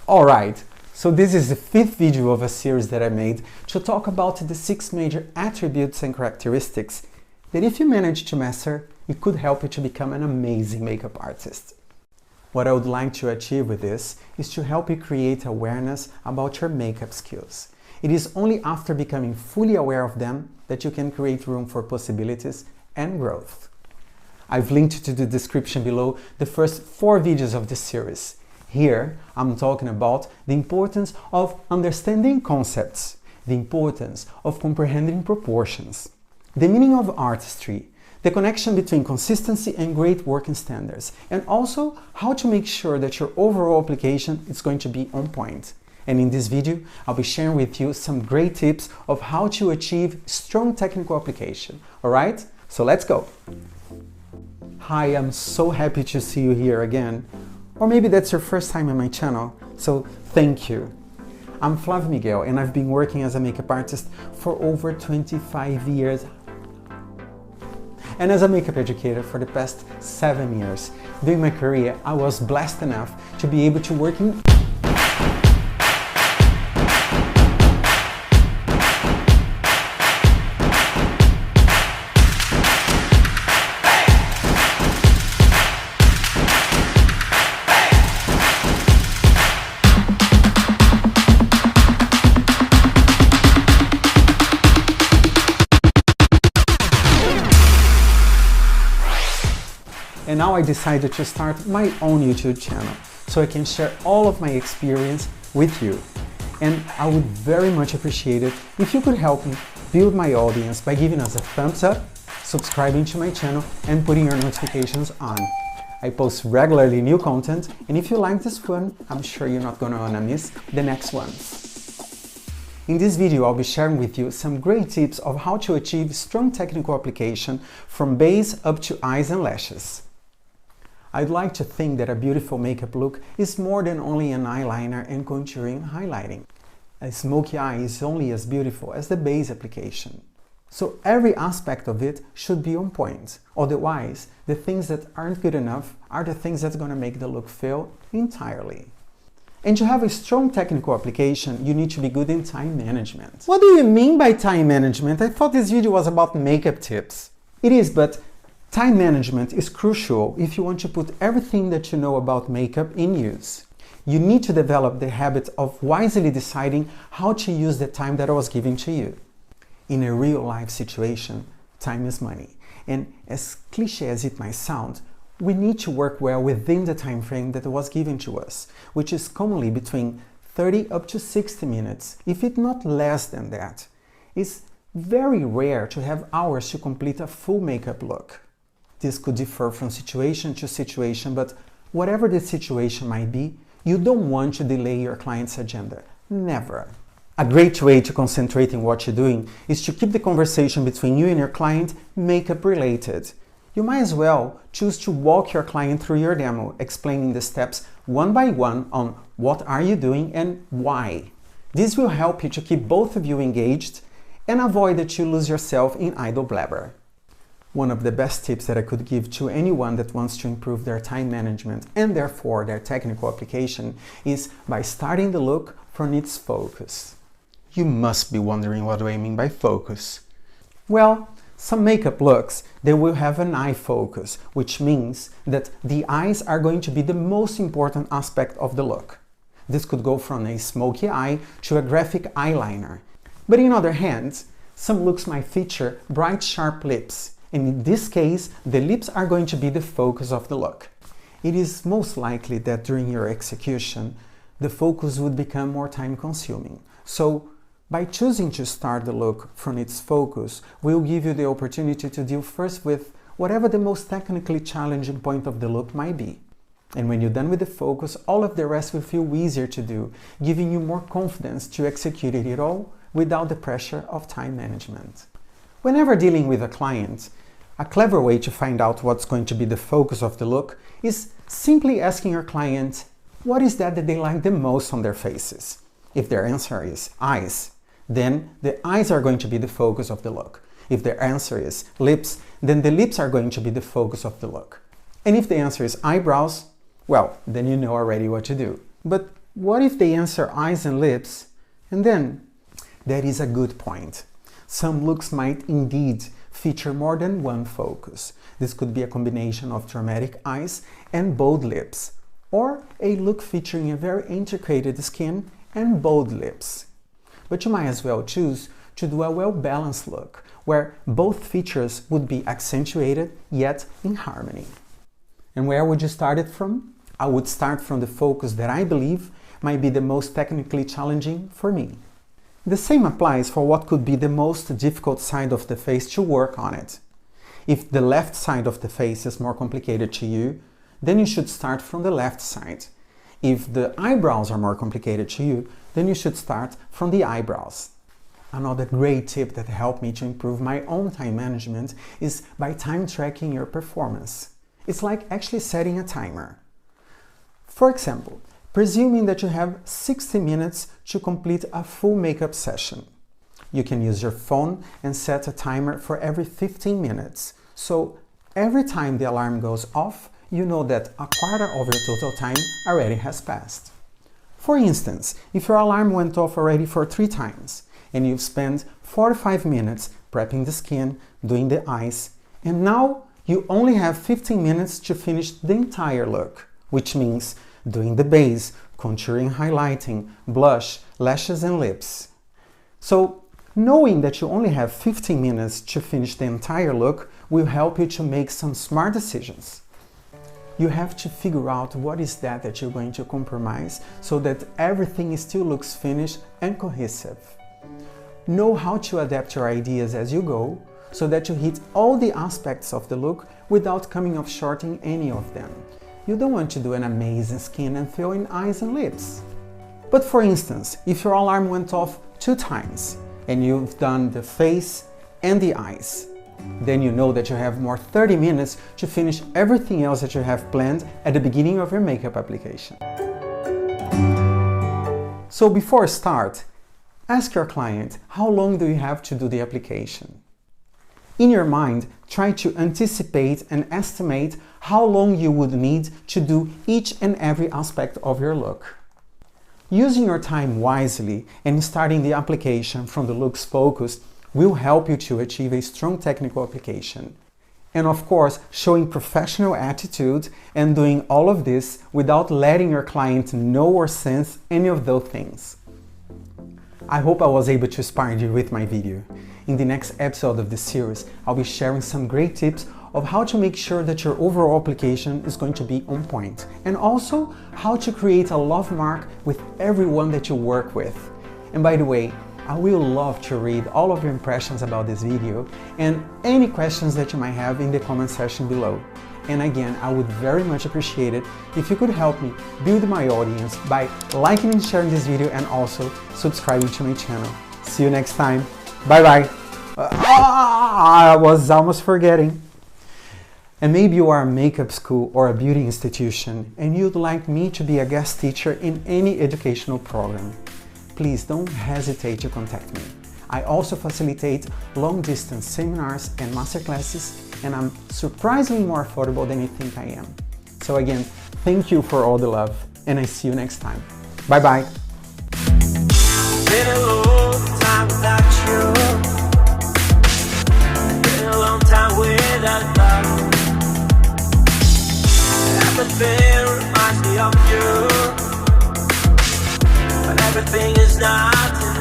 Alright, so this is the 5th video of a series that I made to talk about the 6 major attributes and characteristics that if you manage to master, it could help you to become an amazing makeup artist. What I would like to achieve with this is to help you create awareness about your makeup skills. It is only after becoming fully aware of them that you can create room for possibilities and growth. I've linked to the description below the first 4 videos of this series. Here, I'm talking about the importance of understanding concepts, the importance of comprehending proportions, the meaning of artistry, the connection between consistency and great working standards, and also how to make sure that your overall application is going to be on point. And in this video, I'll be sharing with you some great tips of how to achieve strong technical application. Alright? So let's go! Hi, I'm so happy to see you here again. Or maybe that's your first time on my channel, so thank you. I'm Flavio Miguel and I've been working as a makeup artist for over 25 years. And as a makeup educator for the past 7 years. During my career, I was blessed enough to be able to work in and now I decided to start my own YouTube channel so I can share all of my experience with you. And I would very much appreciate it if you could help me build my audience by giving us a thumbs up, subscribing to my channel, and putting your notifications on. I post regularly new content, and if you like this one, I'm sure you're not gonna wanna miss the next ones. In this video, I'll be sharing with you some great tips of how to achieve strong technical application from base up to eyes and lashes. I'd like to think that a beautiful makeup look is more than only an eyeliner and contouring highlighting. A smoky eye is only as beautiful as the base application. So every aspect of it should be on point. Otherwise, the things that aren't good enough are the things that's going to make the look fail entirely. And to have a strong technical application, you need to be good in time management. What do you mean by time management? I thought this video was about makeup tips. It is, but time management is crucial if you want to put everything that you know about makeup in use. You need to develop the habit of wisely deciding how to use the time that was given to you. In a real-life situation, time is money. And as cliché as it might sound, we need to work well within the time frame that was given to us, which is commonly between 30 up to 60 minutes, if it's not less than that. It's very rare to have hours to complete a full makeup look. This could differ from situation to situation, but whatever the situation might be, you don't want to delay your client's agenda. Never. A great way to concentrate in what you're doing is to keep the conversation between you and your client makeup related. You might as well choose to walk your client through your demo, explaining the steps one by one on what are you doing and why. This will help you to keep both of you engaged and avoid that you lose yourself in idle blabber. One of the best tips that I could give to anyone that wants to improve their time management and therefore their technical application is by starting the look from its focus. You must be wondering what do I mean by focus. Well, some makeup looks, they will have an eye focus, which means that the eyes are going to be the most important aspect of the look. This could go from a smoky eye to a graphic eyeliner. But in other hands, some looks might feature bright, sharp lips. And in this case, the lips are going to be the focus of the look. It is most likely that during your execution, the focus would become more time-consuming. So, by choosing to start the look from its focus, we'll give you the opportunity to deal first with whatever the most technically challenging point of the look might be. And when you're done with the focus, all of the rest will feel easier to do, giving you more confidence to execute it all without the pressure of time management. Whenever dealing with a client, a clever way to find out what's going to be the focus of the look is simply asking your client what is that they like the most on their faces. If their answer is eyes, then the eyes are going to be the focus of the look. If their answer is lips, then the lips are going to be the focus of the look. And if the answer is eyebrows, well, then you know already what to do. But what if they answer eyes and lips? And then, that is a good point. Some looks might indeed feature more than one focus. This could be a combination of dramatic eyes and bold lips, or a look featuring a very integrated skin and bold lips. But you might as well choose to do a well-balanced look, where both features would be accentuated yet in harmony. And where would you start it from? I would start from the focus that I believe might be the most technically challenging for me. The same applies for what could be the most difficult side of the face to work on it. If the left side of the face is more complicated to you, then you should start from the left side. If the eyebrows are more complicated to you, then you should start from the eyebrows. Another great tip that helped me to improve my own time management is by time tracking your performance. It's like actually setting a timer. For example, presuming that you have 60 minutes to complete a full makeup session. You can use your phone and set a timer for every 15 minutes. So every time the alarm goes off, you know that a quarter of your total time already has passed. For instance, if your alarm went off already for 3 times, and you've spent 45 minutes prepping the skin, doing the eyes, and now you only have 15 minutes to finish the entire look, which means doing the base, contouring, highlighting, blush, lashes and lips. So knowing that you only have 15 minutes to finish the entire look will help you to make some smart decisions. You have to figure out what is that you're going to compromise so that everything still looks finished and cohesive. Know how to adapt your ideas as you go so that you hit all the aspects of the look without coming up short in any of them. You don't want to do an amazing skin and fill in eyes and lips. But for instance, if your alarm went off 2 times and you've done the face and the eyes, then you know that you have more 30 minutes to finish everything else that you have planned at the beginning of your makeup application. So before start, ask your client, how long do you have to do the application? In your mind, try to anticipate and estimate how long you would need to do each and every aspect of your look. Using your time wisely and starting the application from the looks focus will help you to achieve a strong technical application. And of course, showing professional attitude and doing all of this without letting your client know or sense any of those things. I hope I was able to inspire you with my video. In the next episode of this series, I'll be sharing some great tips of how to make sure that your overall application is going to be on point, and also how to create a love mark with everyone that you work with. And by the way, I will love to read all of your impressions about this video and any questions that you might have in the comment section below. And again, I would very much appreciate it if you could help me build my audience by liking and sharing this video and also subscribing to my channel. See you next time. Bye bye. I was almost forgetting. And maybe you are a makeup school or a beauty institution and you'd like me to be a guest teacher in any educational program. Please don't hesitate to contact me. I also facilitate long-distance seminars and masterclasses, and I'm surprisingly more affordable than you think I am. So again, thank you for all the love, and I see you next time. Bye bye. Been a long time without you. Been a long time without love. Everything reminds me of you, but everything is not enough.